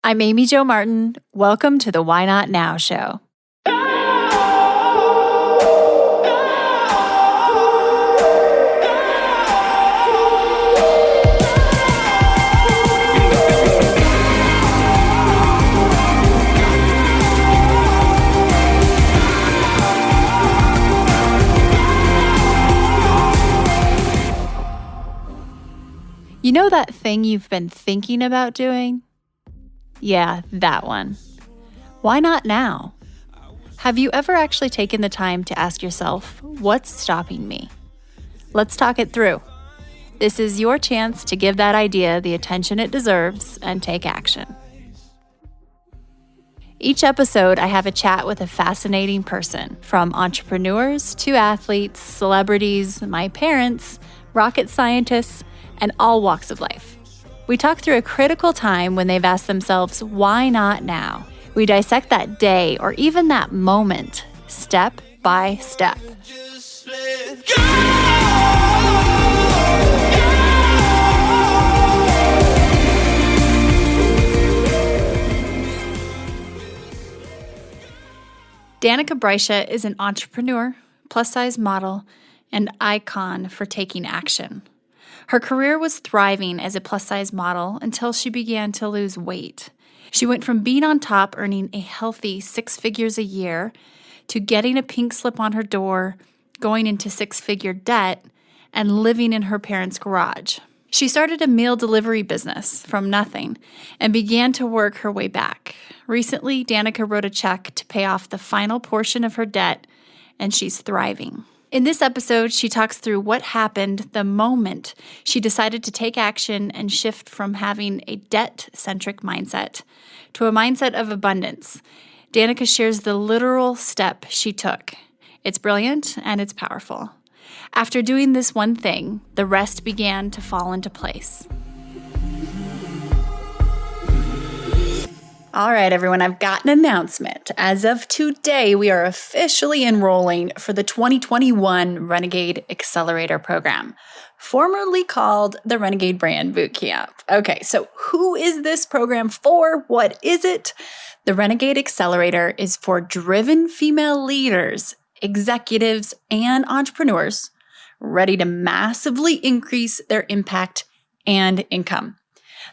I'm Amy Jo Martin. Welcome to the Why Not Now show. You know that thing you've been thinking about doing? Yeah, that one. Why not now? Have you ever actually taken the time to ask yourself, what's stopping me? Let's talk it through. This is your chance to give that idea the attention it deserves and take action. Each episode, I have a chat with a fascinating person, from entrepreneurs to athletes, celebrities, my parents, rocket scientists, and all walks of life. We talk through a critical time when they've asked themselves, why not now? We dissect that day or even that moment, step by step. Danika Brysha is an entrepreneur, plus-size model, and icon for taking action. Her career was thriving as a plus-size model until she began to lose weight. She went from being on top, earning a healthy 6 figures a year, to getting a pink slip on her door, going into 6-figure debt, and living in her parents' garage. She started a meal delivery business from nothing and began to work her way back. Recently, Danika wrote a check to pay off the final portion of her debt, and she's thriving. In this episode, she talks through what happened the moment she decided to take action and shift from having a debt-centric mindset to a mindset of abundance. Danika shares the literal step she took. It's brilliant and it's powerful. After doing this one thing, the rest began to fall into place. All right, everyone, I've got an announcement. As of today, we are officially enrolling for the 2021 Renegade Accelerator Program, formerly called the Renegade Brand Bootcamp. Okay, so who is this program for? What is it? The Renegade Accelerator is for driven female leaders, executives, and entrepreneurs ready to massively increase their impact and income.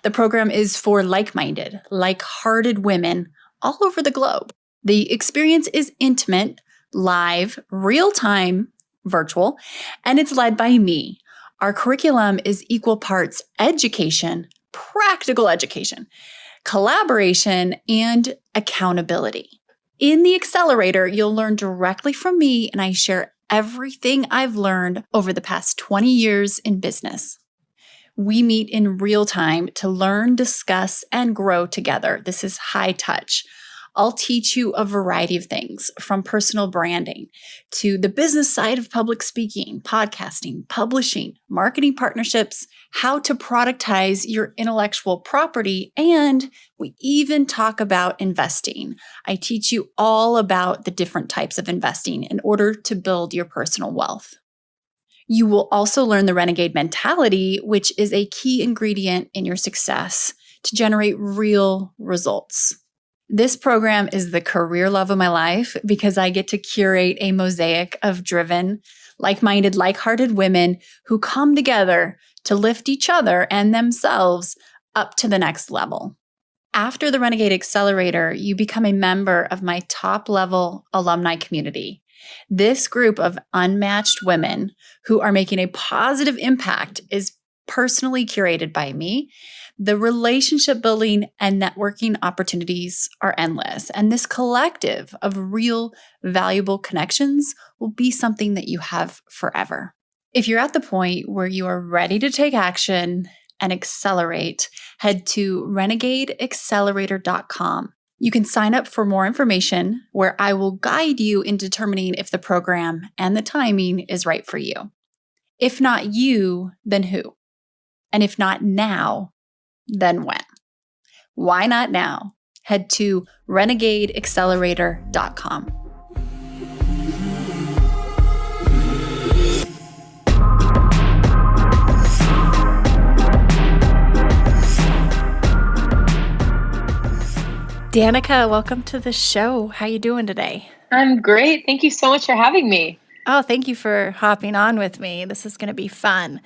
The program is for like-minded, like-hearted women all over the globe. The experience is intimate, live, real-time, virtual, and it's led by me. Our curriculum is equal parts education, practical education, collaboration, and accountability. In the accelerator, you'll learn directly from me, and I share everything I've learned over the past 20 years in business. We meet in real time to learn, discuss, and grow together. This is high touch. I'll teach you a variety of things, from personal branding to the business side of public speaking, podcasting, publishing, marketing partnerships, how to productize your intellectual property, and we even talk about investing. I teach you all about the different types of investing in order to build your personal wealth. You will also learn the renegade mentality, which is a key ingredient in your success to generate real results. This program is the career love of my life because I get to curate a mosaic of driven, like-minded, like-hearted women who come together to lift each other and themselves up to the next level. After the Renegade Accelerator, you become a member of my top-level alumni community. This group of unmatched women who are making a positive impact is personally curated by me. The relationship building and networking opportunities are endless, and this collective of real, valuable connections will be something that you have forever. If you're at the point where you are ready to take action and accelerate, head to renegadeaccelerator.com. You can sign up for more information where I will guide you in determining if the program and the timing is right for you. If not you, then who? And if not now, then when? Why not now? Head to renegadeaccelerator.com. Danika, welcome to the show. How you doing today? I'm great. Thank you so much for having me. Oh, thank you for hopping on with me. This is going to be fun.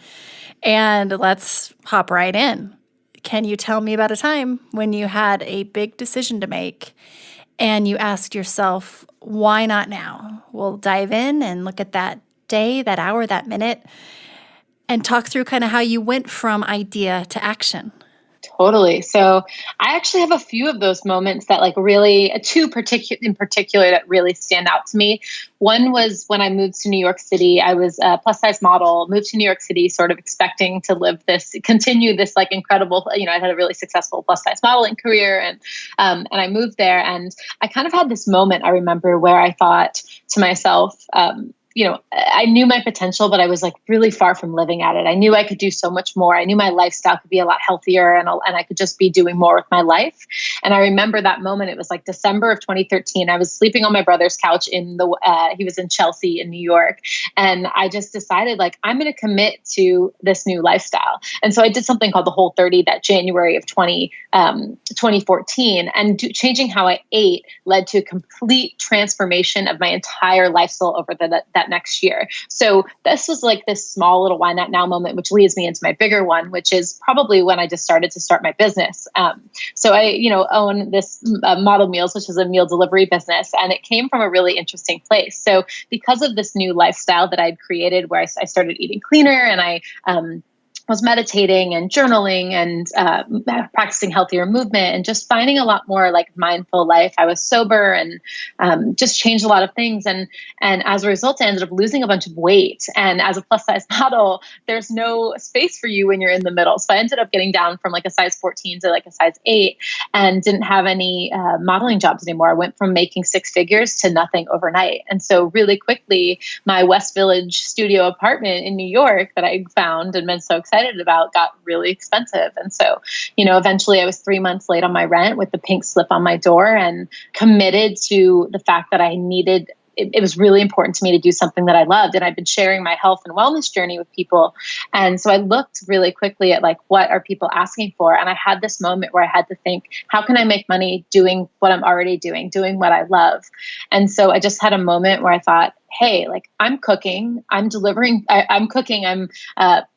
And let's hop right in. Can you tell me about a time when you had a big decision to make and you asked yourself, why not now? We'll dive in and look at that day, that hour, that minute, and talk through kind of how you went from idea to action. Totally. So I actually have a few of those moments that like really in particular that really stand out to me. One was when I moved to New York City. I was a plus size model, moved to New York City, sort of expecting to continue this like incredible, I had a really successful plus size modeling career and I moved there and I kind of had this moment I remember where I thought to myself, I knew my potential, but I was like really far from living at it. I knew I could do so much more. I knew my lifestyle could be a lot healthier and I could just be doing more with my life. And I remember that moment. It was like December of 2013. I was sleeping on my brother's couch he was in Chelsea in New York. And I just decided like, I'm going to commit to this new lifestyle. And so I did something called the Whole30 that January of 2014 and changing how I ate led to a complete transformation of my entire lifestyle over that next year. So this was like this small little why not now moment, which leads me into my bigger one, which is probably when I just started to start my business. So I, own this Model Meals, which is a meal delivery business, and it came from a really interesting place. So because of this new lifestyle that I'd created, where I started eating cleaner and I was meditating and journaling and practicing healthier movement and just finding a lot more like mindful life. I was sober and just changed a lot of things. And as a result, I ended up losing a bunch of weight. And as a plus size model, there's no space for you when you're in the middle. So I ended up getting down from like a size 14 to like a size 8 and didn't have any modeling jobs anymore. I went from making six figures to nothing overnight. And so really quickly, my West Village studio apartment in New York that I found and been so excited about got really expensive. And so, eventually I was 3 months late on my rent with the pink slip on my door and committed to the fact that I needed it was really important to me to do something that I loved. And I've been sharing my health and wellness journey with people. And so I looked really quickly at like, what are people asking for? And I had this moment where I had to think, how can I make money doing what I'm already doing what I love? And so I just had a moment where I thought, hey, like I'm cooking, I'm delivering, I'm cooking, I'm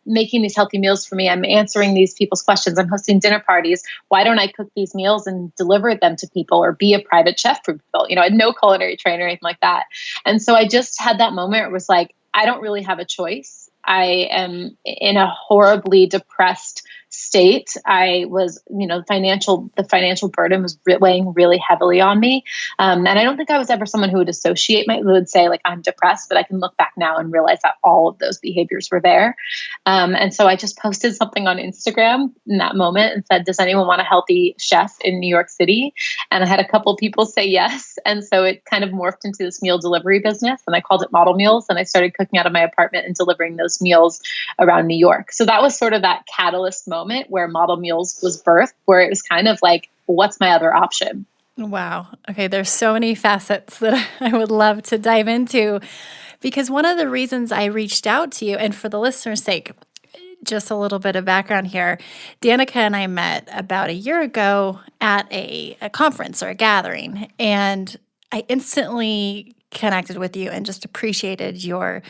making these healthy meals for me. I'm answering these people's questions. I'm hosting dinner parties. Why don't I cook these meals and deliver them to people or be a private chef for people? I had no culinary training or anything like that. And so I just had that moment where it was like, I don't really have a choice. I am in a horribly depressed state. I was, the financial burden was weighing really heavily on me. And I don't think I was ever someone who would say like, I'm depressed, but I can look back now and realize that all of those behaviors were there. And so I just posted something on Instagram in that moment and said, does anyone want a healthy chef in New York City? And I had a couple people say yes. And so it kind of morphed into this meal delivery business and I called it Model Meals. And I started cooking out of my apartment and delivering those meals around New York. So that was sort of that catalyst moment where Model Meals was birthed, where it was kind of like, what's my other option? Wow. Okay. There's so many facets that I would love to dive into because one of the reasons I reached out to you, and for the listener's sake, just a little bit of background here. Danika and I met about a year ago at a conference or a gathering, and I instantly connected with you and just appreciated your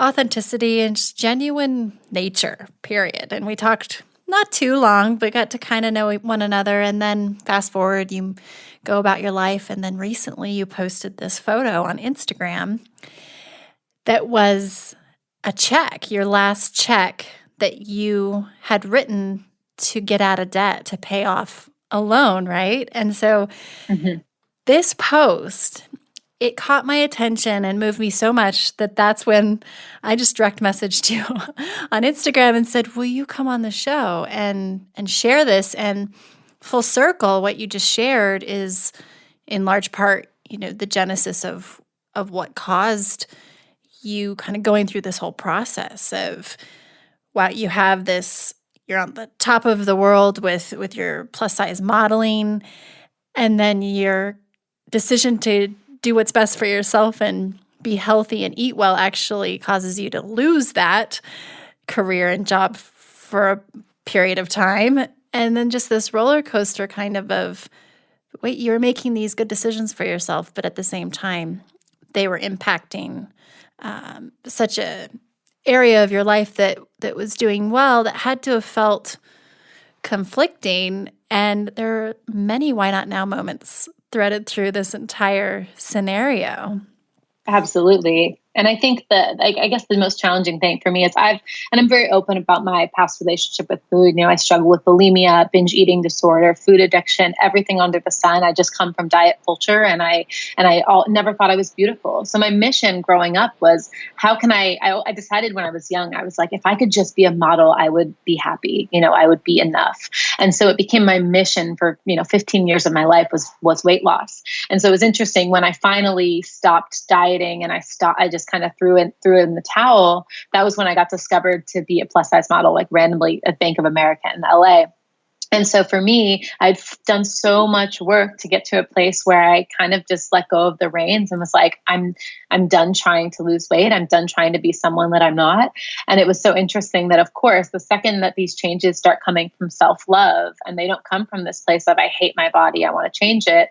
authenticity and just genuine nature, period. And we talked not too long, but got to kind of know one another. And then fast forward, you go about your life. And then recently you posted this photo on Instagram that was a check, your last check that you had written to get out of debt, to pay off a loan, right? And so this post, it caught my attention and moved me so much that that's when I just direct messaged you on Instagram and said, will you come on the show and share this? And full circle, what you just shared is in large part, the genesis of what caused you kind of going through this whole process of, wow, you have this, you're on the top of the world with your plus size modeling, and then your decision to do what's best for yourself and be healthy and eat well actually causes you to lose that career and job for a period of time. And then just this roller coaster kind of wait, you were making these good decisions for yourself, but at the same time, they were impacting such a area of your life that was doing well, that had to have felt conflicting. And there are many why not now moments threaded through this entire scenario. Absolutely. And I think that, like, I guess the most challenging thing for me is and I'm very open about my past relationship with food. I struggle with bulimia, binge eating disorder, food addiction, everything under the sun. I just come from diet culture, and never thought I was beautiful. So my mission growing up was, how can I decided when I was young, I was like, if I could just be a model, I would be happy. I would be enough. And so it became my mission for, 15 years of my life was weight loss. And so it was interesting when I finally stopped dieting and I just kind of threw in the towel. That was when I got discovered to be a plus size model, like randomly at Bank of America in LA. And so for me, I've done so much work to get to a place where I kind of just let go of the reins and was like, I'm done trying to lose weight. I'm done trying to be someone that I'm not. And it was so interesting that, of course, the second that these changes start coming from self-love, and they don't come from this place of, I hate my body, I want to change it,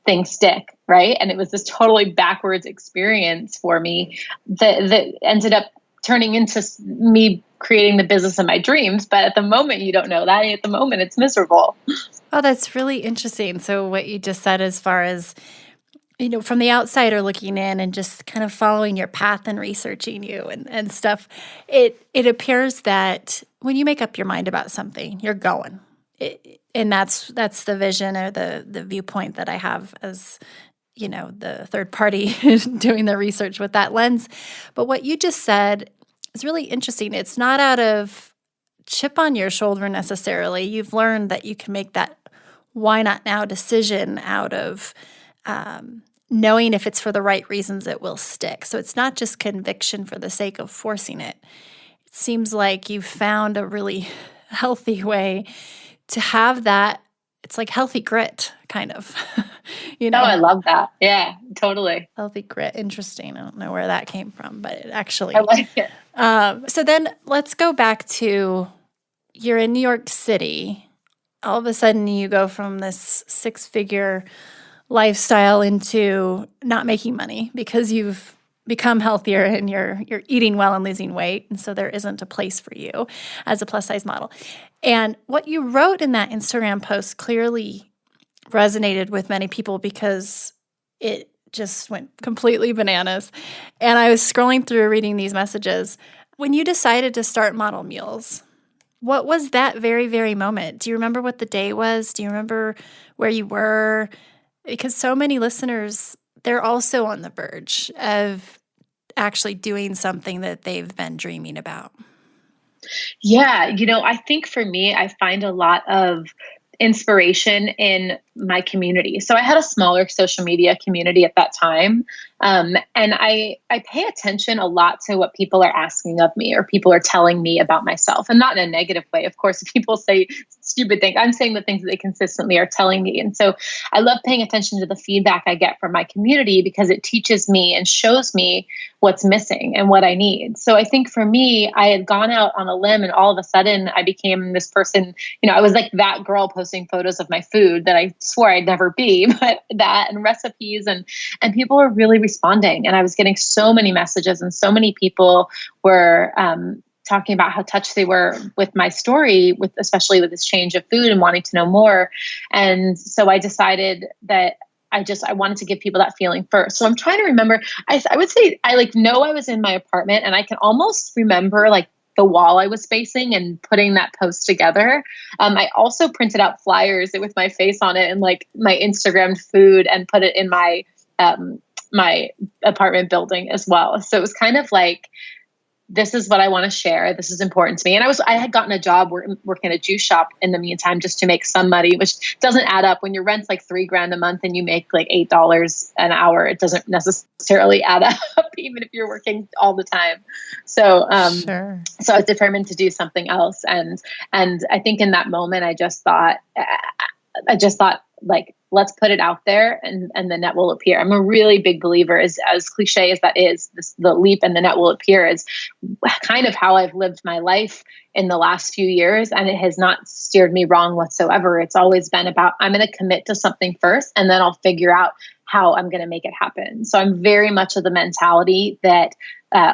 things stick, right? And it was this totally backwards experience for me that ended up turning into me creating the business of my dreams. But at the moment, you don't know that. At the moment, it's miserable. Oh, that's really interesting. So what you just said, as far as, from the outsider looking in and just kind of following your path and researching you and stuff, it appears that when you make up your mind about something, you're going. And that's the vision or the viewpoint that I have as, the third party doing the research with that lens. But what you just said is really interesting. It's not out of chip on your shoulder necessarily. You've learned that you can make that why not now decision out of knowing if it's for the right reasons, it will stick. So it's not just conviction for the sake of forcing it. It seems like you've found a really healthy way to have that. It's like healthy grit, kind of. Oh, I love that. Yeah, totally. Healthy grit. Interesting. I don't know where that came from, but it actually. I like it. So then let's go back to, you're in New York City. All of a sudden you go from this 6-figure lifestyle into not making money because you've become healthier and you're eating well and losing weight. And so there isn't a place for you as a plus size model. And what you wrote in that Instagram post clearly resonated with many people because it just went completely bananas. And I was scrolling through reading these messages. When you decided to start Model Meals, what was that very, very moment? Do you remember what the day was? Do you remember where you were? Because so many listeners, they're also on the verge of actually doing something that they've been dreaming about. Yeah. I think for me, I find a lot of inspiration in my community. So I had a smaller social media community at that time. And I pay attention a lot to what people are asking of me or people are telling me about myself, and not in a negative way. Of course, if people say stupid things, I'm saying the things that they consistently are telling me. And so I love paying attention to the feedback I get from my community because it teaches me and shows me what's missing and what I need. So I think for me, I had gone out on a limb and all of a sudden I became this person, I was like that girl posting photos of my food that I swore I'd never be, but that, and recipes, and people were really responding. And I was getting so many messages, and so many people were talking about how touched they were with my story, especially with this change of food and wanting to know more. And so I decided that I wanted to give people that feeling first. So I'm trying to remember, I would say I know I was in my apartment, and I can almost remember the wall I was facing and putting that post together. I also printed out flyers with my face on it and my Instagrammed food and put it in my my apartment building as well. So it was kind of like, this is what I want to share. This is important to me. And I had gotten a job working at a juice shop in the meantime, just to make some money, which doesn't add up. When your rent's $3,000 a month and you make $8 an hour, it doesn't necessarily add up, even if you're working all the time. So, Sure. So I was determined to do something else. And I think in that moment, I just thought, I just thought, like, let's put it out there, and the net will appear. I'm a really big believer, as cliche as that is, the leap and the net will appear is kind of how I've lived my life in the last few years. And it has not steered me wrong whatsoever. It's always been about, I'm going to commit to something first, and then I'll figure out how I'm going to make it happen. So I'm very much of the mentality that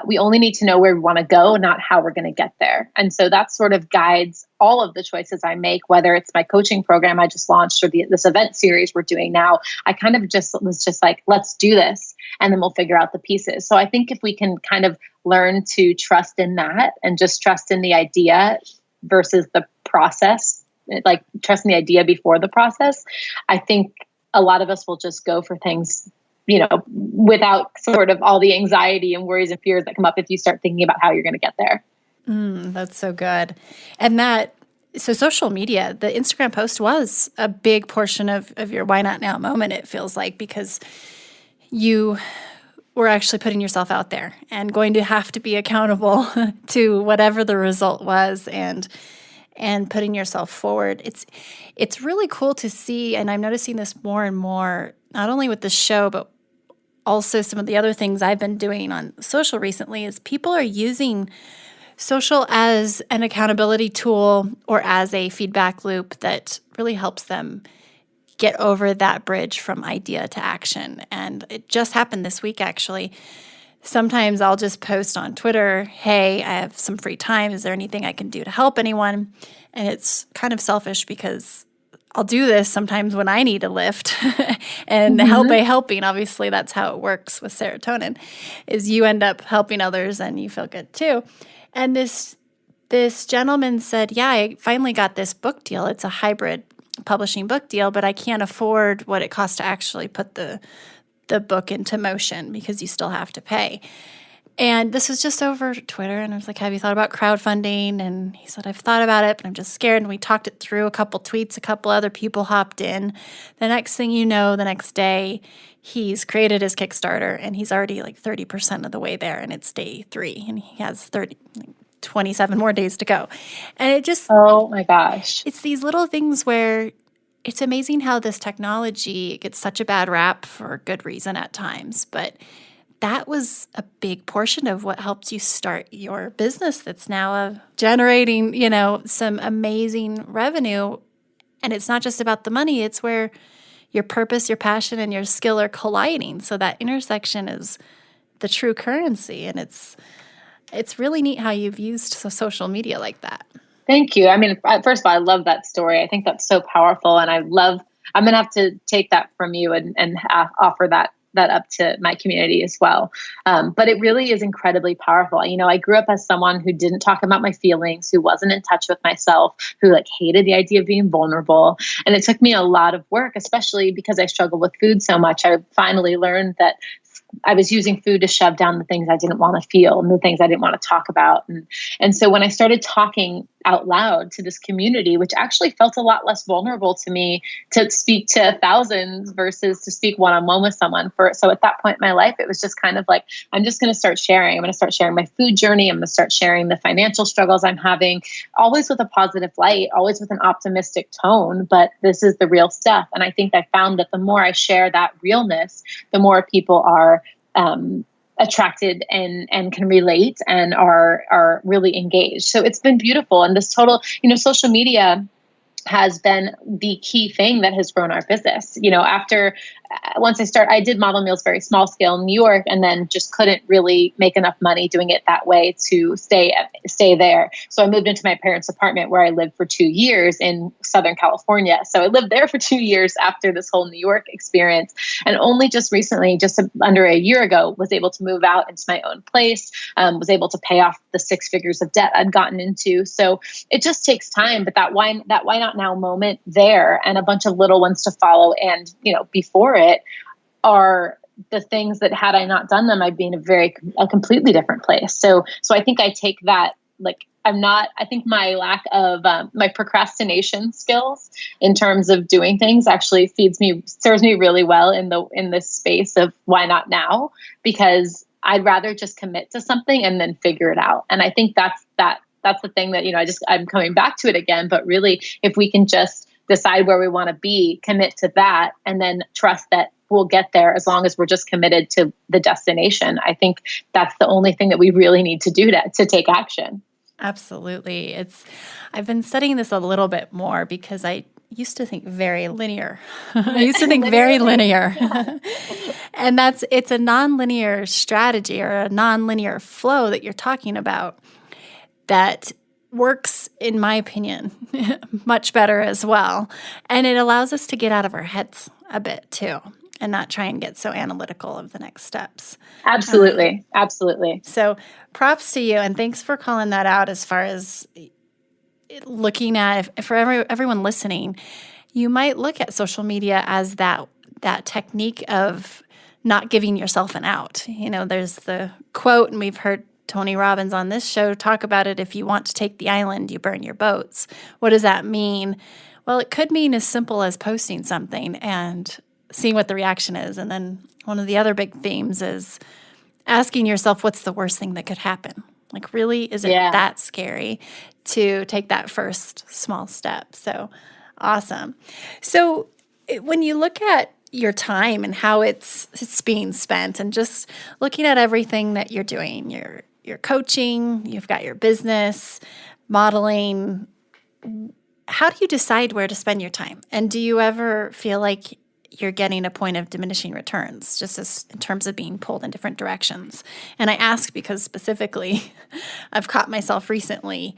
we only need to know where we want to go, not how we're going to get there. And so that sort of guides all of the choices I make, whether it's my coaching program I just launched or this event series we're doing now. I kind of was just like, let's do this, and then we'll figure out the pieces. So I think if we can kind of learn to trust in that and just trust in the idea versus the process, like trust in the idea before the process, I think a lot of us will just go for things, without sort of all the anxiety and worries and fears that come up if you start thinking about how you're going to get there. That's so good. And so social media, the Instagram post was a big portion of your why not now moment, it feels like, because you were actually putting yourself out there and going to have to be accountable to whatever the result was, and putting yourself forward. It's really cool to see, and I'm noticing this more and more, not only with the show, but also some of the other things I've been doing on social recently, is people are using social as an accountability tool or as a feedback loop that really helps them get over that bridge from idea to action. And it just happened this week, actually. Sometimes I'll just post on Twitter, hey, I have some free time. Is there anything I can do to help anyone? And it's kind of selfish because I'll do this sometimes when I need a lift and help by helping. Obviously, that's how it works with serotonin, is you end up helping others and you feel good too. And this gentleman said, yeah, I finally got this book deal. It's a hybrid publishing book deal, but I can't afford what it costs to actually put the book into motion because you still have to pay. And this was just over Twitter, and I was like, have you thought about crowdfunding? And he said, I've thought about it, but I'm just scared. And we talked it through, a couple tweets, a couple other people hopped in. The next thing you know, the next day, he's created his Kickstarter, and he's already like 30% of the way there, and it's day 3, and he has 27 more days to go. And it just, oh my gosh, it's these little things where it's amazing how this technology gets such a bad rap for good reason at times, but that was a big portion of what helped you start your business that's now generating, some amazing revenue. And it's not just about the money, it's where your purpose, your passion, and your skill are colliding. So that intersection is the true currency. And it's really neat how you've used social media like that. Thank you. I mean, first of all, I love that story. I think that's so powerful. And I'm going to have to take that from you and offer that up to my community as well. But it really is incredibly powerful. I grew up as someone who didn't talk about my feelings, who wasn't in touch with myself, who hated the idea of being vulnerable. And it took me a lot of work, especially because I struggled with food so much. I finally learned that I was using food to shove down the things I didn't want to feel and the things I didn't want to talk about. And so when I started talking out loud to this community, which actually felt a lot less vulnerable to me to speak to thousands versus to speak one-on-one with someone. So at that point in my life, it was just kind of like, I'm just going to start sharing. I'm going to start sharing my food journey. I'm going to start sharing the financial struggles I'm having, always with a positive light, always with an optimistic tone, but this is the real stuff. And I think I found that the more I share that realness, the more people are attracted and can relate and are really engaged. So it's been beautiful. And this total, social media has been the key thing that has grown our business. Once I did model meals very small scale in New York, and then just couldn't really make enough money doing it that way to stay there. So I moved into my parents' apartment where I lived for 2 years in Southern California. So I lived there for 2 years after this whole New York experience. And only just recently, just under a year ago, was able to move out into my own place, was able to pay off the 6 figures of debt I'd gotten into. So it just takes time, but that why not now moment there and a bunch of little ones to follow and, before it are the things that had I not done them, I'd be in a completely different place. So I think I take that, I think my lack of my procrastination skills in terms of doing things actually serves me really well in this space of why not now, because I'd rather just commit to something and then figure it out. And I think that's the thing that, I'm coming back to it again, but really if we can just decide where we want to be, commit to that, and then trust that we'll get there as long as we're just committed to the destination. I think that's the only thing that we really need to do to take action. Absolutely. I've been studying this a little bit more because I used to think very linear. I used to think very linear. And it's a nonlinear strategy or a nonlinear flow that you're talking about that works, in my opinion, much better as well. And it allows us to get out of our heads a bit too and not try and get so analytical of the next steps. Absolutely. Absolutely. So props to you. And thanks for calling that out as far as looking at, for everyone listening, you might look at social media as that technique of not giving yourself an out. There's the quote, and we've heard Tony Robbins on this show talk about it. If you want to take the island, you burn your boats. What does that mean? Well, it could mean as simple as posting something and seeing what the reaction is. And then one of the other big themes is asking yourself, what's the worst thing that could happen? Like, really, is it that scary to take that first small step? So awesome. So when you look at your time and how it's being spent and just looking at everything that you're doing, your coaching, you've got your business, modeling, how do you decide where to spend your time? And do you ever feel like you're getting a point of diminishing returns, just as in terms of being pulled in different directions? And I ask because specifically, I've caught myself recently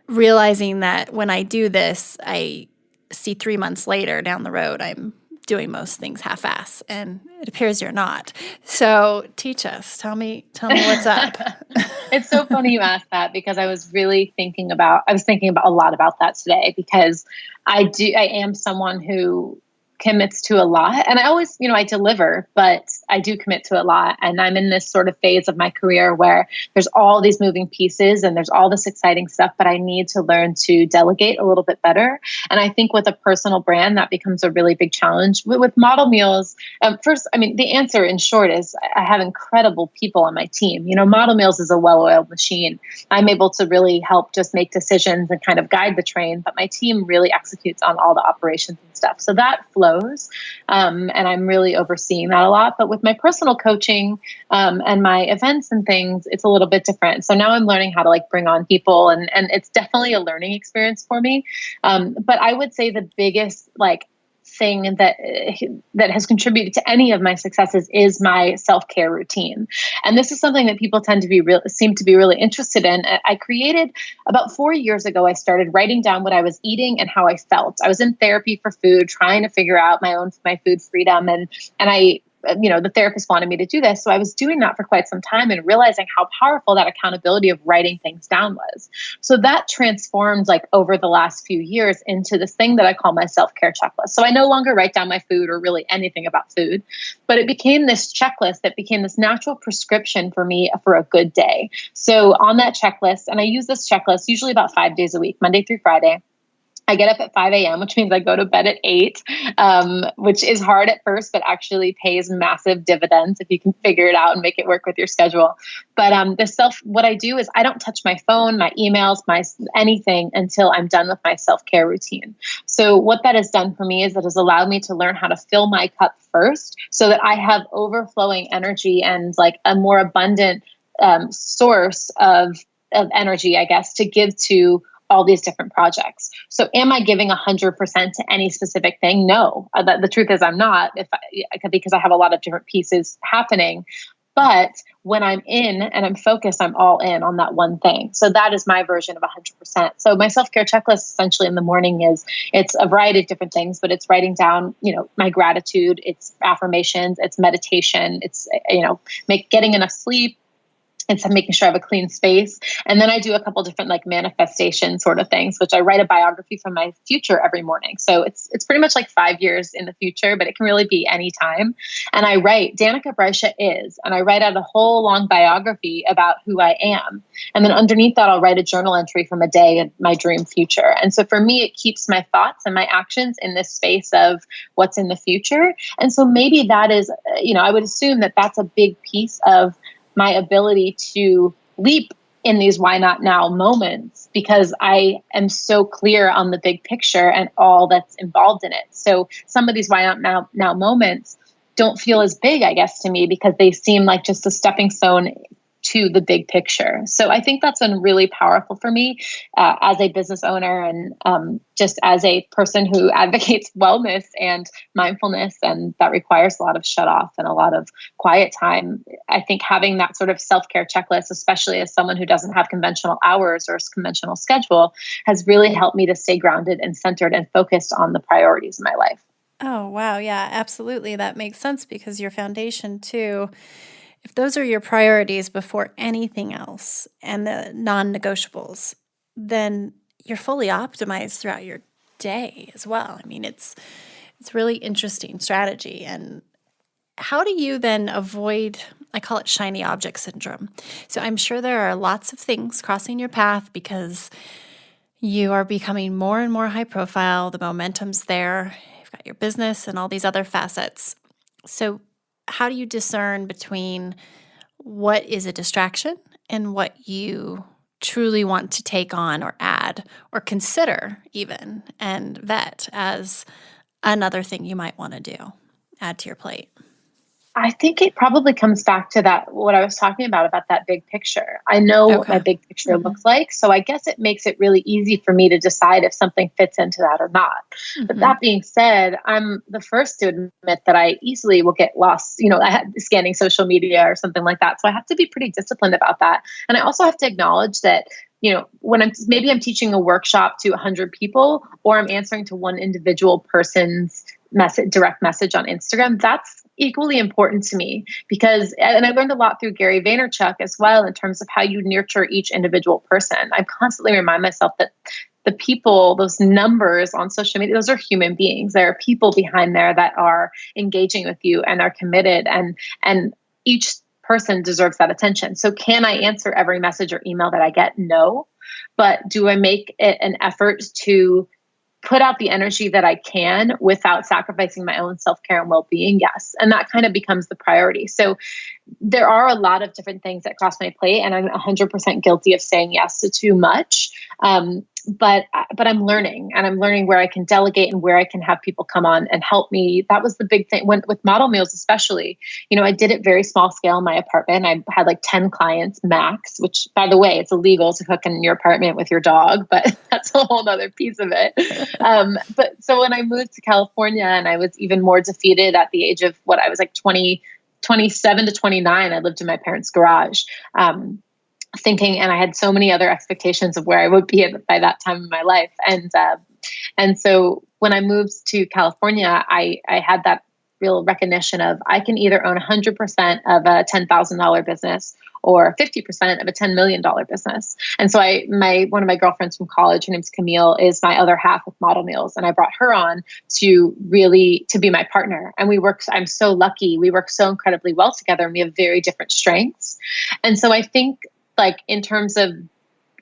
realizing that when I do this, I see 3 months later down the road, I'm doing most things half-ass, and it appears you're not. So teach us. Tell me what's up. It's so funny you asked that, because I was thinking about a lot about that today, because I am someone who commits to a lot, and I always, I deliver, but I do commit to a lot. And I'm in this sort of phase of my career where there's all these moving pieces and there's all this exciting stuff, but I need to learn to delegate a little bit better. And I think with a personal brand, that becomes a really big challenge. With Model Meals, first, the answer in short is I have incredible people on my team. Model Meals is a well-oiled machine. I'm able to really help just make decisions and kind of guide the train, but my team really executes on all the operations and stuff. So that flows. And I'm really overseeing that a lot. But with my personal coaching and my events and things, it's a little bit different. So now I'm learning how to bring on people, and it's definitely a learning experience for me. But I would say the biggest thing that has contributed to any of my successes is my self-care routine. And this is something that people seem to be really interested in. I created about 4 years ago. I started writing down what I was eating and how I felt. I was in therapy for food, trying to figure out my food freedom, and I the therapist wanted me to do this. So I was doing that for quite some time and realizing how powerful that accountability of writing things down was. So that transformed over the last few years into this thing that I call my self-care checklist. So I no longer write down my food or really anything about food, but it became this checklist that became this natural prescription for me for a good day. So on that checklist, and I use this checklist usually about 5 days a week, Monday through Friday. I get up at 5 a.m., which means I go to bed at 8, which is hard at first, but actually pays massive dividends if you can figure it out and make it work with your schedule. But what I do is I don't touch my phone, my emails, anything until I'm done with my self-care routine. So what that has done for me is that has allowed me to learn how to fill my cup first so that I have overflowing energy and a more abundant source of energy, I guess, to give to all these different projects. So am I giving 100% to any specific thing? No. The truth is I'm not, because I have a lot of different pieces happening. But when I'm in and I'm focused, I'm all in on that one thing. So that is my version of 100%. So my self-care checklist essentially in the morning it's a variety of different things, but it's writing down, my gratitude, it's affirmations, it's meditation, it's, getting enough sleep. It's making sure I have a clean space. And then I do a couple different manifestation sort of things, which I write a biography from my future every morning. So it's pretty much 5 years in the future, but it can really be any time. And I write Danika Brysha is, and I write out a whole long biography about who I am. And then underneath that, I'll write a journal entry from a day in my dream future. And so for me, it keeps my thoughts and my actions in this space of what's in the future. And so maybe that is, I would assume that that's a big piece of my ability to leap in these why not now moments because I am so clear on the big picture and all that's involved in it. So some of these why not now moments don't feel as big, I guess, to me because they seem like just a stepping stone to the big picture. So I think that's been really powerful for me as a business owner and just as a person who advocates wellness and mindfulness, and that requires a lot of shut off and a lot of quiet time. I think having that sort of self-care checklist, especially as someone who doesn't have conventional hours or a conventional schedule, has really helped me to stay grounded and centered and focused on the priorities in my life. Oh, wow. Yeah, absolutely. That makes sense because your foundation too, if those are your priorities before anything else and the non-negotiables, then you're fully optimized throughout your day as well. I mean, it's really interesting strategy. And how do you then avoid, I call it shiny object syndrome. So I'm sure there are lots of things crossing your path because you are becoming more and more high profile. The momentum's there. You've got your business and all these other facets. So how do you discern between what is a distraction and what you truly want to take on or add or consider even and vet as another thing you might want to do, add to your plate? I think it probably comes back to that, what I was talking about that big picture. I know what my Okay. big picture looks like. So I guess it makes it really easy for me to decide if something fits into that or not. But Mm-hmm. that being said, I'm the first to admit that I easily will get lost, scanning social media or something like that. So I have to be pretty disciplined about that. And I also have to acknowledge that when I'm teaching a workshop to 100 people or I'm answering to one individual person's direct message on Instagram, that's equally important to me because, and I learned a lot through Gary Vaynerchuk as well in terms of how you nurture each individual person. I constantly remind myself that the people, those numbers on social media, those are human beings. There are people behind there that are engaging with you and are committed, and each person deserves that attention. So can I answer every message or email that I get? No. But do I make it an effort to put out the energy that I can without sacrificing my own self-care and well-being? Yes. And that kind of becomes the priority. So there are a lot of different things that cross my plate, and I'm 100% guilty of saying yes to too much. But I'm learning, and I'm learning where I can delegate and where I can have people come on and help me. That was the big thing with model meals, especially. I did it very small scale in my apartment. I had like 10 clients max, which, by the way, it's illegal to cook in your apartment with your dog, but that's a whole other piece of it. But so when I moved to California, and I was even more defeated at the age of I was like 27 to 29, I lived in my parents' garage, thinking, and I had so many other expectations of where I would be by that time in my life. And so when I moved to California, I had that real recognition of I can either own 100% of a $10,000 business or 50% of a $10 million business. And so one of my girlfriends from college, her name's Camille, is my other half with Model Meals. And I brought her on to be my partner. And I'm so lucky. We work so incredibly well together, and we have very different strengths. And so I think, like, in terms of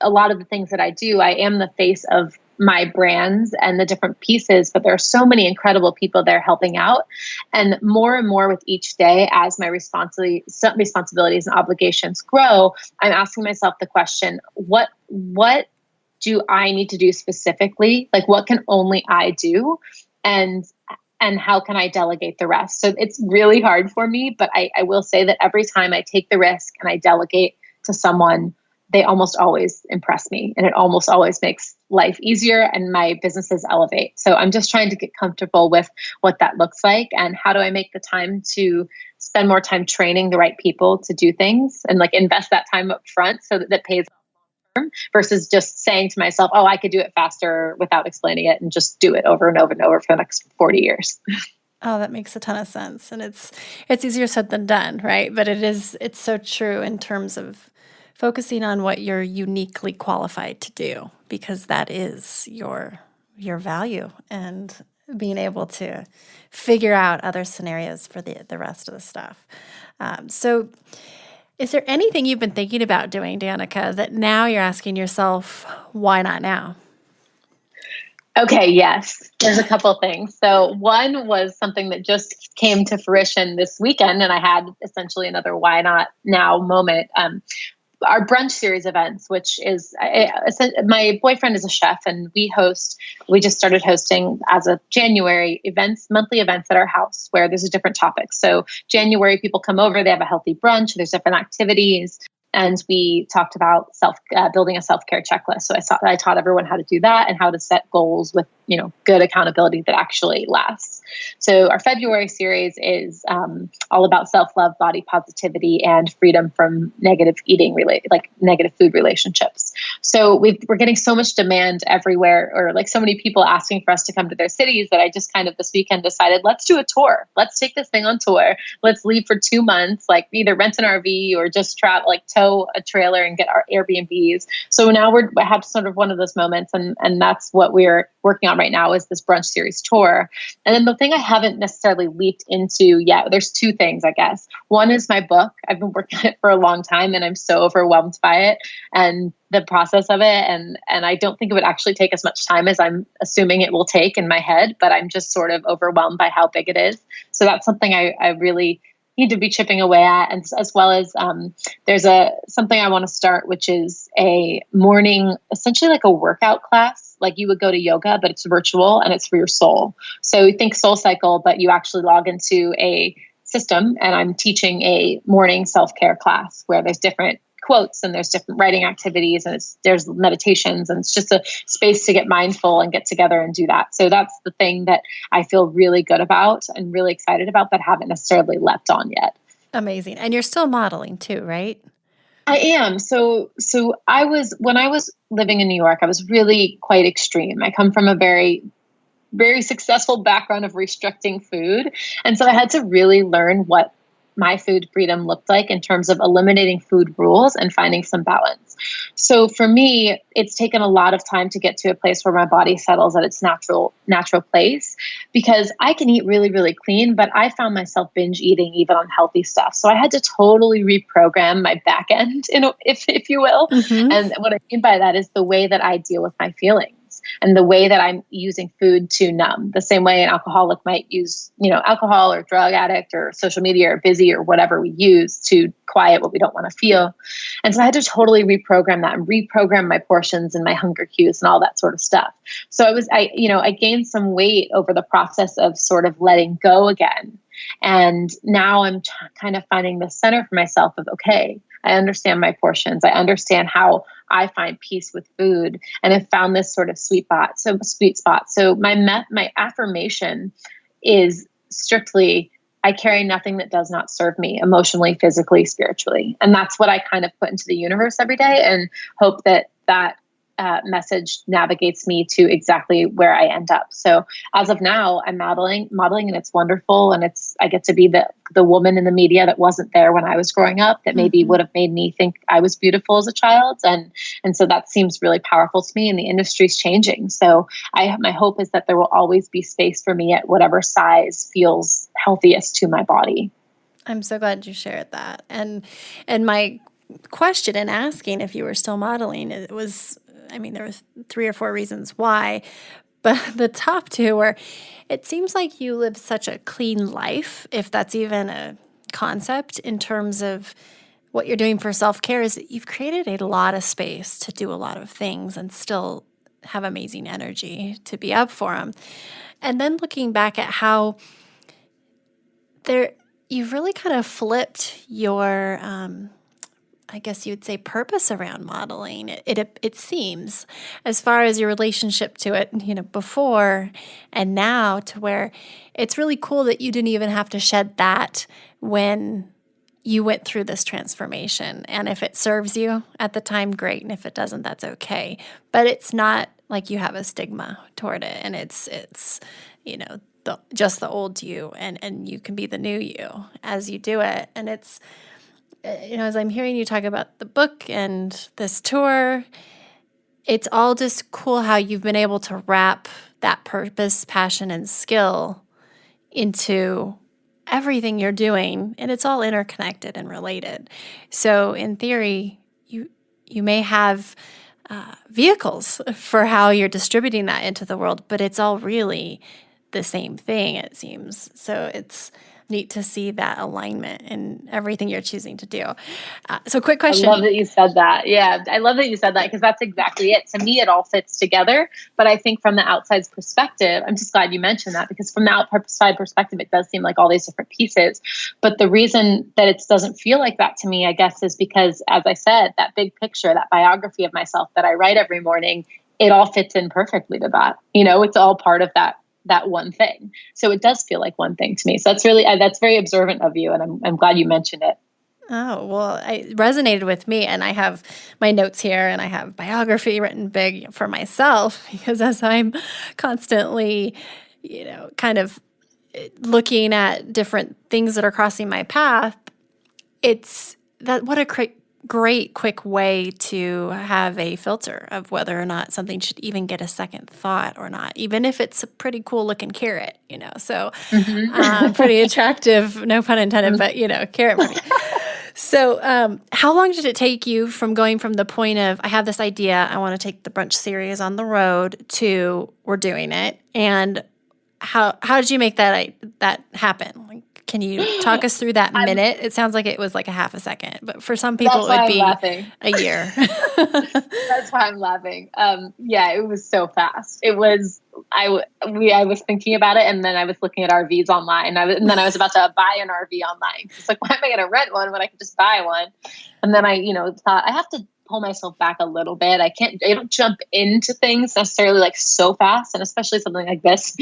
a lot of the things that I do, I am the face of my brands and the different pieces, but there are so many incredible people there helping out. And more with each day, as my responsibilities and obligations grow, I'm asking myself the question, what do I need to do specifically? Like, what can only I do? And how can I delegate the rest? So it's really hard for me, but I will say that every time I take the risk and I delegate to someone, they almost always impress me, and it almost always makes life easier and my businesses elevate. So I'm just trying to get comfortable with what that looks like, and how do I make the time to spend more time training the right people to do things and like invest that time up front so that pays versus just saying to myself, oh, I could do it faster without explaining it and just do it over and over and over for the next 40 years. Oh, that makes a ton of sense. And it's easier said than done, right? But it's so true in terms of focusing on what you're uniquely qualified to do, because that is your value, and being able to figure out other scenarios for the rest of the stuff. So is there anything you've been thinking about doing, Danika, that now you're asking yourself, why not now? Okay, yes. There's a couple things. So one was something that just came to fruition this weekend, and I had essentially another why not now moment. our brunch series events, which is my boyfriend is a chef, and we just started hosting as of January monthly events at our house where there's a different topic. So January, people come over, they have a healthy brunch, there's different activities. And we talked about building a self-care checklist. So I taught everyone how to do that and how to set goals with, good accountability that actually lasts. So our February series is all about self-love, body positivity, and freedom from negative negative food relationships. So we're getting so much demand everywhere, or like so many people asking for us to come to their cities, that I just kind of this weekend decided, let's do a tour. Let's take this thing on tour. Let's leave for 2 months, like either rent an RV or just tow a trailer and get our Airbnbs. So now we have sort of one of those moments, and that's what we're working on right now, is this brunch series tour. And then the thing I haven't necessarily leaped into yet, there's 2 things, I guess. One is my book. I've been working on it for a long time, and I'm so overwhelmed by it and the process of it. And I don't think it would actually take as much time as I'm assuming it will take in my head, but I'm just sort of overwhelmed by how big it is. So that's something I really need to be chipping away at, and as well as there's something I want to start, which is a morning, essentially like a workout class, like you would go to yoga, but it's virtual and it's for your soul. So you think Soul Cycle, but you actually log into a system, and I'm teaching a morning self-care class where there's different quotes and there's different writing activities, and there's meditations, and it's just a space to get mindful and get together and do that. So that's the thing that I feel really good about and really excited about, but haven't necessarily leapt on yet. Amazing. And you're still modeling too, right? I am. So when I was living in New York, I was really quite extreme. I come from a very, very successful background of restricting food. And so I had to really learn what my food freedom looked like in terms of eliminating food rules and finding some balance. So for me, it's taken a lot of time to get to a place where my body settles at its natural place, because I can eat really, really clean, but I found myself binge eating even on healthy stuff. So I had to totally reprogram my back end, if you will. Mm-hmm. And what I mean by that is the way that I deal with my feelings and the way that I'm using food to numb, the same way an alcoholic might use, alcohol or drug addict or social media or busy or whatever we use to quiet what we don't want to feel. And so I had to totally reprogram that and reprogram my portions and my hunger cues and all that sort of stuff. So I gained some weight over the process of sort of letting go again. And now I'm kind of finding the center for myself of, okay, I understand my portions. I understand how I find peace with food, and have found this sort of sweet spot. So my affirmation is strictly, I carry nothing that does not serve me emotionally, physically, spiritually. And that's what I kind of put into the universe every day, and hope that message navigates me to exactly where I end up. So as of now, I'm modeling, and it's wonderful. And I get to be the woman in the media that wasn't there when I was growing up, that maybe would have made me think I was beautiful as a child. And so that seems really powerful to me, and the industry's changing. So my hope is that there will always be space for me at whatever size feels healthiest to my body. I'm so glad you shared that. And my question in asking if you were still modeling, there were 3 or 4 reasons why, but the top 2 were, it seems like you live such a clean life, if that's even a concept, in terms of what you're doing for self-care, is that you've created a lot of space to do a lot of things and still have amazing energy to be up for them. And then looking back at how you've really kind of flipped your I guess you would say purpose around modeling. It seems, as far as your relationship to it, before and now, to where it's really cool that you didn't even have to shed that when you went through this transformation. And if it serves you at the time, great. And if it doesn't, that's okay. But it's not like you have a stigma toward it. And it's just the old you, and you can be the new you as you do it. And it's, as I'm hearing you talk about the book and this tour, it's all just cool how you've been able to wrap that purpose, passion, and skill into everything you're doing, and it's all interconnected and related. So in theory, you may have vehicles for how you're distributing that into the world, but it's all really the same thing, it seems. So it's neat to see that alignment in everything you're choosing to do. So quick question. I love that you said that. Yeah, I love that you said that because that's exactly it. To me, it all fits together. But I think from the outside's perspective, I'm just glad you mentioned that, because from the outside perspective, it does seem like all these different pieces. But the reason that it doesn't feel like that to me, I guess, is because, as I said, that big picture, that biography of myself that I write every morning, it all fits in perfectly to that. It's all part of that one thing. So it does feel like one thing to me. So that's very observant of you. And I'm glad you mentioned it. Oh, well, it resonated with me, and I have my notes here, and I have biography written big for myself, because as I'm constantly, kind of looking at different things that are crossing my path, it's that what a great quick way to have a filter of whether or not something should even get a second thought or not, even if it's a pretty cool looking carrot, so pretty attractive, no pun intended, but carrot pretty. So how long did it take you from going from the point of, I have this idea, I want to take the brunch series on the road, to we're doing it? And how did you make that happen? Like, can you talk us through that minute? It sounds like it was like a half a second, but for some people it would be a year. That's why I'm laughing. Yeah, it was so fast. It was, I was thinking about it, and then I was looking at RVs online, and then I was about to buy an RV online. It's like, why am I going to rent one when I could just buy one? And then I, thought I have to pull myself back a little bit. I don't jump into things necessarily like so fast. And especially something like this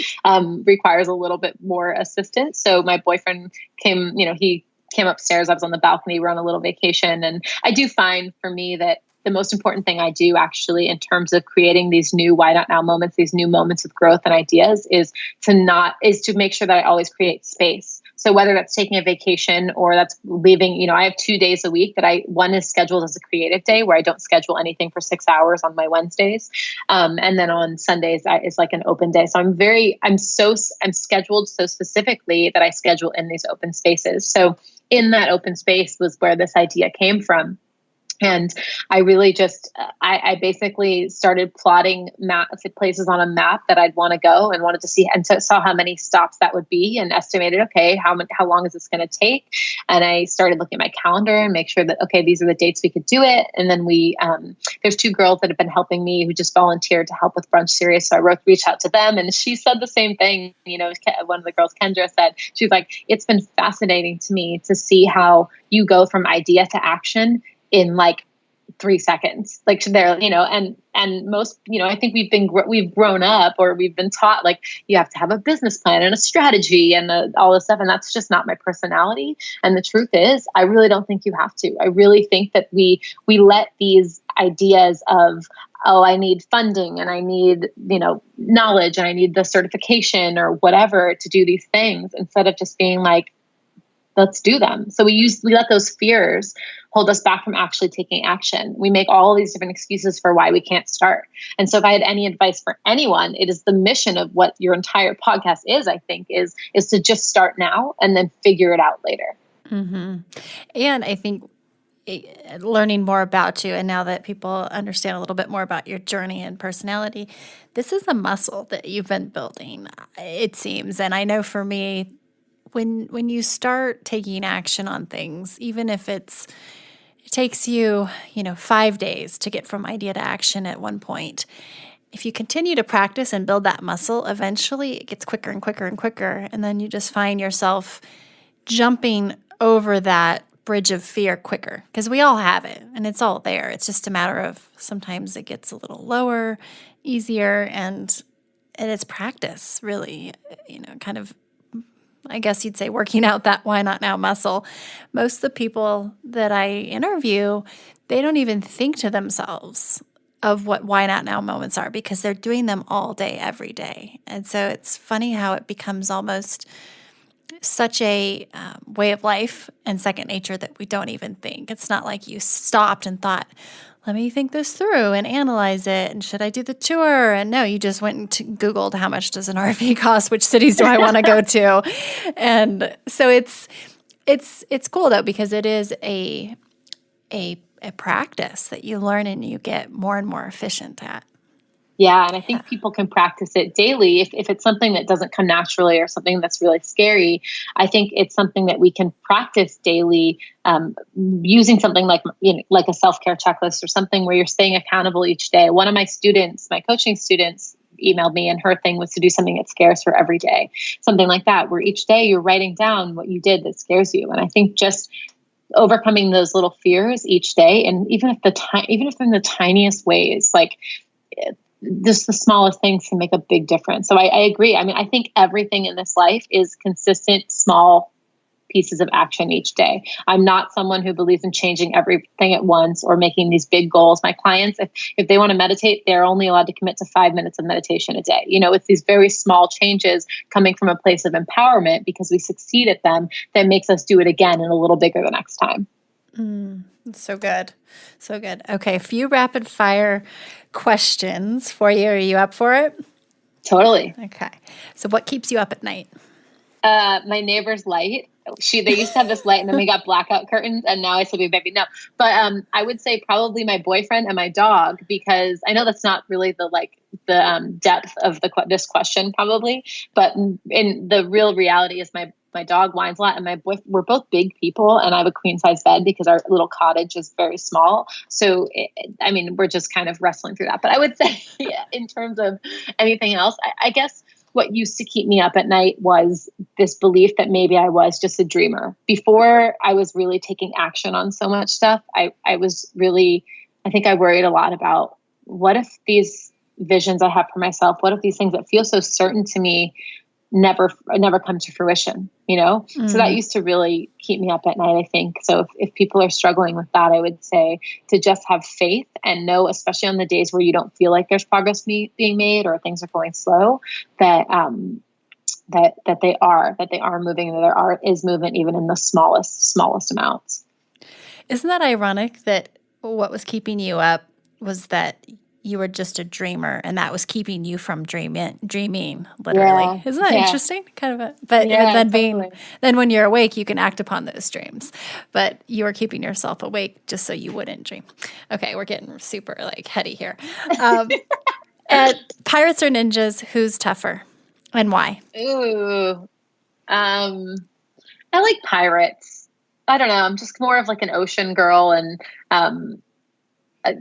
requires a little bit more assistance. So my boyfriend came, he came upstairs. I was on the balcony. We're on a little vacation. And I do find for me that the most important thing I do actually in terms of creating these new why not now moments, these new moments of growth and ideas is to make sure that I always create space. So whether that's taking a vacation or that's leaving, I have 2 days a week that one is scheduled as a creative day where I don't schedule anything for 6 hours on my Wednesdays. And then on Sundays, it's like an open day. So I'm scheduled so specifically that I schedule in these open spaces. So in that open space was where this idea came from. And I really just, I basically started plotting places on a map that I'd want to go and wanted to see, and saw how many stops that would be and estimated, okay, how long is this going to take? And I started looking at my calendar and make sure that, okay, these are the dates we could do it. And then there's 2 girls that have been helping me who just volunteered to help with brunch series. So I reached out to them, and she said the same thing. One of the girls, Kendra, said, she was like, it's been fascinating to me to see how you go from idea to action in like 3 seconds, like there, and most, I think we've grown up, or we've been taught like you have to have a business plan and a strategy and all this stuff. And that's just not my personality. And the truth is, I really don't think you have to. I really think that we let these ideas of, oh, I need funding and I need, knowledge and I need the certification or whatever to do these things, instead of just being like, let's do them. So we let those fears hold us back from actually taking action. We make all these different excuses for why we can't start. And so if I had any advice for anyone, it is the mission of what your entire podcast is, I think, is to just start now and then figure it out later. Mm-hmm. And I think learning more about you, and now that people understand a little bit more about your journey and personality, this is a muscle that you've been building, it seems. And I know for me, when you start taking action on things, even if it takes you, 5 days to get from idea to action at one point, if you continue to practice and build that muscle, eventually it gets quicker and quicker and quicker. And then you just find yourself jumping over that bridge of fear quicker, because we all have it and it's all there. It's just a matter of sometimes it gets a little lower, easier, and it's practice, really, kind of, I guess you'd say, working out that why not now muscle. Most of the people that I interview, they don't even think to themselves of what why not now moments are, because they're doing them all day, every day. And so it's funny how it becomes almost such a way of life and second nature that we don't even think. It's not like you stopped and thought, let me think this through and analyze it. And should I do the tour? And no, you just went and Googled how much does an RV cost? Which cities do I want to go to? And so it's cool though, because it is a practice that you learn and you get more and more efficient at. Yeah. And I think people can practice it daily. If it's something that doesn't come naturally or something that's really scary, I think it's something that we can practice daily, using something like, like a self-care checklist or something where you're staying accountable each day. One of my students, my coaching students, emailed me, and her thing was to do something that scares her every day. Something like that, where each day you're writing down what you did that scares you. And I think just overcoming those little fears each day, and even if in the tiniest ways, like just the smallest things can make a big difference. So I agree. I mean, I think everything in this life is consistent, small pieces of action each day. I'm not someone who believes in changing everything at once or making these big goals. My clients, if they want to meditate, they're only allowed to commit to 5 minutes of meditation a day. It's these very small changes coming from a place of empowerment because we succeed at them that makes us do it again and a little bigger the next time. So good. So good. Okay. A few rapid fire questions for you. Are you up for it? Totally. Okay. So what keeps you up at night? My neighbor's light. They used to have this light, and then we got blackout curtains, and now I still be baby. No, but I would say probably my boyfriend and my dog, because I know that's not really the depth of this question probably, but in the real reality is my dog whines a lot, and we're both big people, and I have a queen size bed because our little cottage is very small. So, we're just kind of wrestling through that. But I would say, yeah, in terms of anything else, I guess what used to keep me up at night was this belief that maybe I was just a dreamer. Before I was really taking action on so much stuff, I think I worried a lot about, what if these visions I have for myself, what if these things that feel so certain to me never come to fruition, So that used to really keep me up at night, I think. So if people are struggling with that, I would say to just have faith and know, especially on the days where you don't feel like there's progress being made or things are going slow, that they are moving, and there is movement even in the smallest amounts. Isn't that ironic that what was keeping you up was that you were just a dreamer, and that was keeping you from dreaming, literally. Yeah. Isn't that interesting? But totally. then when you're awake, you can act upon those dreams. But you are keeping yourself awake just so you wouldn't dream. Okay, we're getting super heady here. At pirates or ninjas, who's tougher, and why? Ooh, I like pirates. I don't know. I'm just more of an ocean girl, and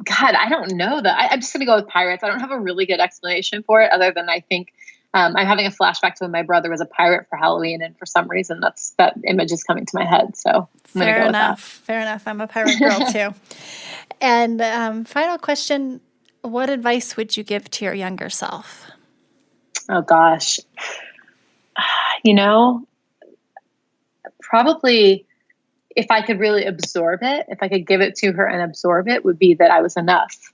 God, I don't know that. I'm just going to go with pirates. I don't have a really good explanation for it, other than I think I'm having a flashback to when my brother was a pirate for Halloween, and for some reason that image is coming to my head. So I'm going to go with that. Fair enough. I'm a pirate girl too. And final question: what advice would you give to your younger self? Oh gosh, probably. If I could really absorb it, if I could give it to her and absorb it, would be that I was enough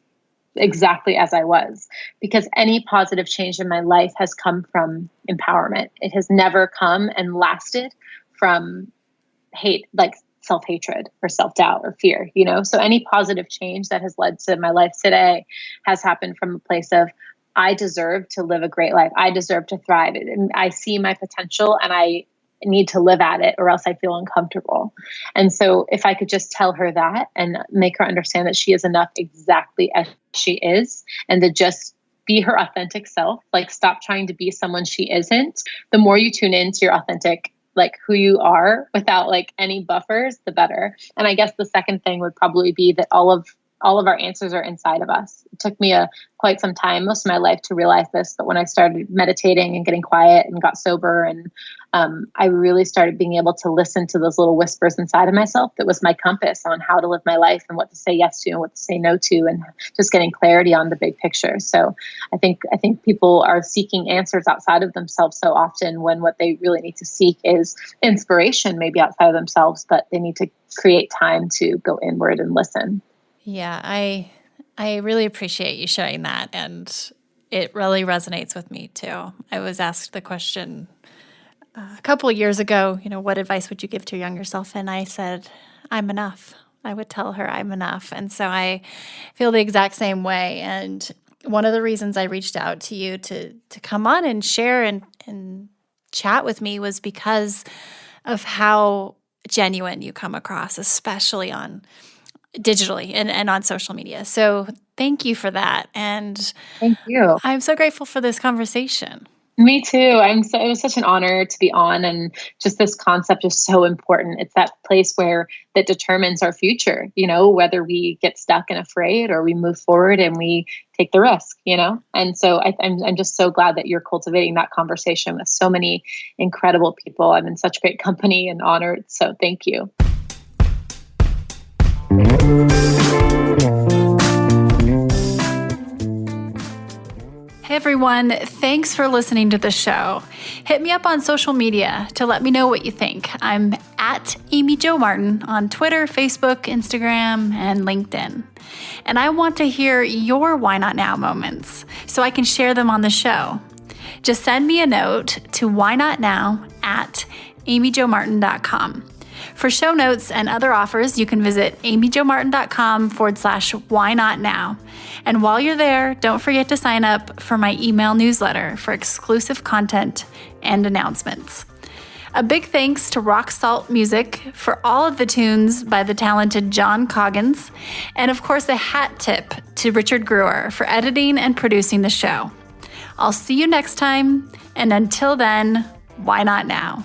exactly as I was. Because any positive change in my life has come from empowerment. It has never come and lasted from hate, like self-hatred or self-doubt or fear, So any positive change that has led to my life today has happened from a place of, I deserve to live a great life. I deserve to thrive. And I see my potential, and I need to live at it, or else I feel uncomfortable. And so if I could just tell her that and make her understand that she is enough exactly as she is, and to just be her authentic self, stop trying to be someone she isn't. The more you tune into your authentic, who you are without any buffers, the better. And I guess the second thing would probably be that all of our answers are inside of us. It took me quite some time, most of my life, to realize this. But when I started meditating and getting quiet and got sober, and I really started being able to listen to those little whispers inside of myself, that was my compass on how to live my life and what to say yes to and what to say no to, and just getting clarity on the big picture. So I think people are seeking answers outside of themselves so often, when what they really need to seek is inspiration, maybe outside of themselves, but they need to create time to go inward and listen. Yeah, I really appreciate you sharing that, and it really resonates with me too. I was asked the question a couple of years ago, what advice would you give to your younger self? And I said, I'm enough. I would tell her I'm enough. And so I feel the exact same way. And one of the reasons I reached out to you to come on and share and chat with me was because of how genuine you come across, especially on digitally and on social media. So Thank you for that. And Thank you. I'm so grateful for this conversation. Me too. It was such an honor to be on, and just this concept is so important. It's that place that determines our future, whether we get stuck and afraid or we move forward and we take the risk, And so I'm just so glad that you're cultivating that conversation with so many incredible people. I'm in such great company and honored. So thank you. Hey everyone, thanks for listening to the show. Hit me up on social media to let me know what you think. I'm at Amy Jo Martin on Twitter, Facebook, Instagram, and LinkedIn. And I want to hear your Why Not Now moments so I can share them on the show. Just send me a note to whynotnow@amyjomartin.com. For show notes and other offers, you can visit amyjomartin.com/whynotnow. And while you're there, don't forget to sign up for my email newsletter for exclusive content and announcements. A big thanks to Rock Salt Music for all of the tunes by the talented John Coggins. And of course, a hat tip to Richard Brewer for editing and producing the show. I'll see you next time. And until then, why not now?